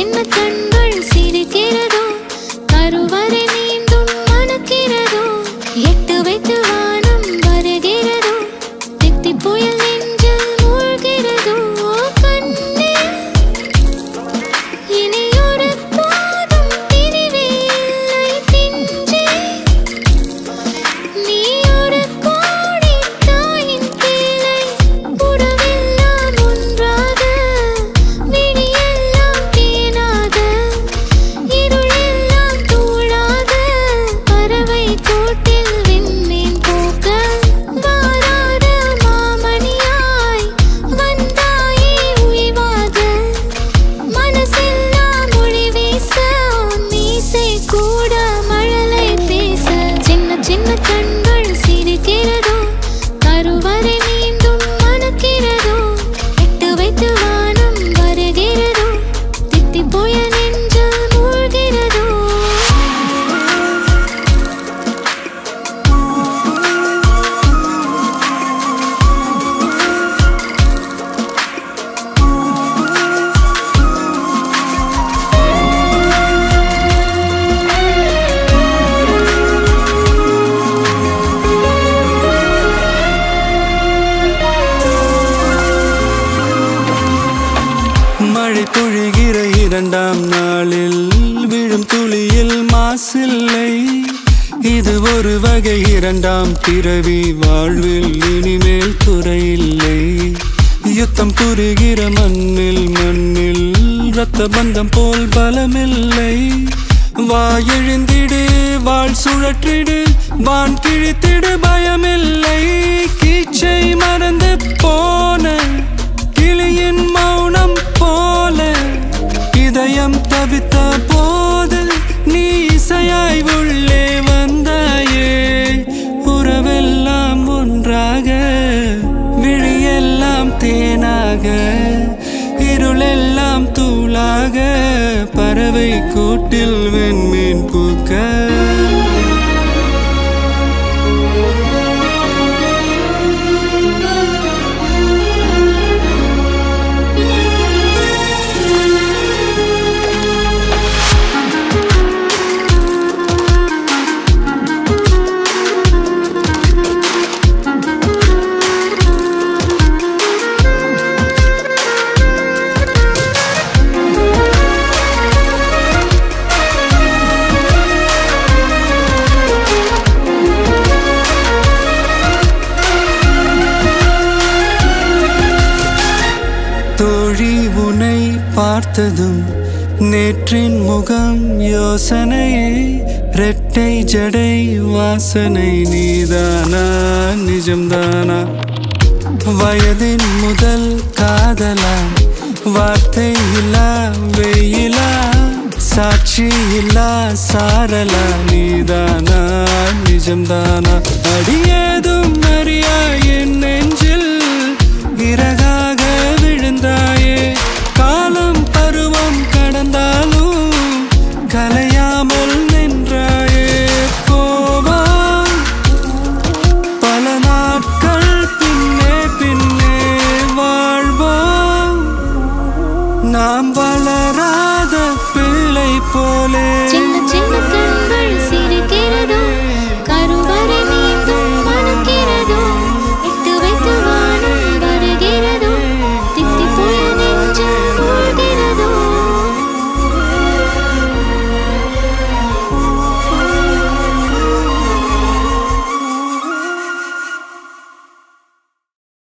சின்ன கண்கள் சிரிக்கிறதோ கருவறை மீண்டும் மணக்கிறதோ எட்டு வைத்து வானம் வருகிறதோ தித்தி புயல் நெஞ்சில் மூழ்கிறதோ கண்ணே இனியொரு போதும் பிரிவே இல்லை பிஞ்சே நீ ஒரு கோடி தாயின் பிள்ளை உறவெல்லாம் ஒன்றாக விழியெல்லாம் தேனாக இருளெல்லாம் தூளாக பறவை கூட்டில் விண்மீன் போக்க வாராத மாமணியாய் வந்தாயே உய்வாக மனசெல்லாம் மொழி வீச மீசை கூட மழலை பேச சின்ன சின்ன கண்கள் சிரிக்கிறதோ கருவறை மீண்டும் மணக்கிறதோ எட்டு வைத்து வானம் வருகிறதோ தித்தி புயல் நெஞ்சில் மூழ்கிறதோ மழை பொழிகிற இரண்டாம் நாளில் விழும் துளியில் மாசில்லை இது ஒரு வகை இரண்டாம் பிறவி வாழ்வில் இனிமேல் குறையில்லை யுத்தம் புரிகிற மண்ணில் இரத்த பந்தம் போல் பலமில்லை வா எழுந்திடு வாழ் சுழற்றிடு வான் கிழித்திடு பயமில்லை கீச்சை மறந்து போன கிளியின் மௌனம் போல இதயம் தவித்த போது நீ இசையாய் உள்ளே வந்தாயே உறவெல்லாம் ஒன்றாக விழியெல்லாம் தேனாக இருளெல்லாம் தூளாக பறவை கூட்டில் வெண்மீன் பூக்க தோழி உன்னை பார்த்ததும் நேற்றின் முகம் யோசனையே ரெட்டை ஜடை வாசனை நீதானா நிஜம்தானா வயதின் முதல் காதலா வார்த்தை இல்லா வெயிலா சாட்சி இல்லா சாரலா நீதானா நிஜம்தானா அடியேதும் அறியா என் நெஞ்சில் இறகாக விழுந்தாயே காலம் பருவம் கடந்தாலும் கலையாமல் நின்றாயே போவா பல நாட்கள் பின்னே பின்னே வாழ்வோம் நாம் வளராத பிள்ளை போலே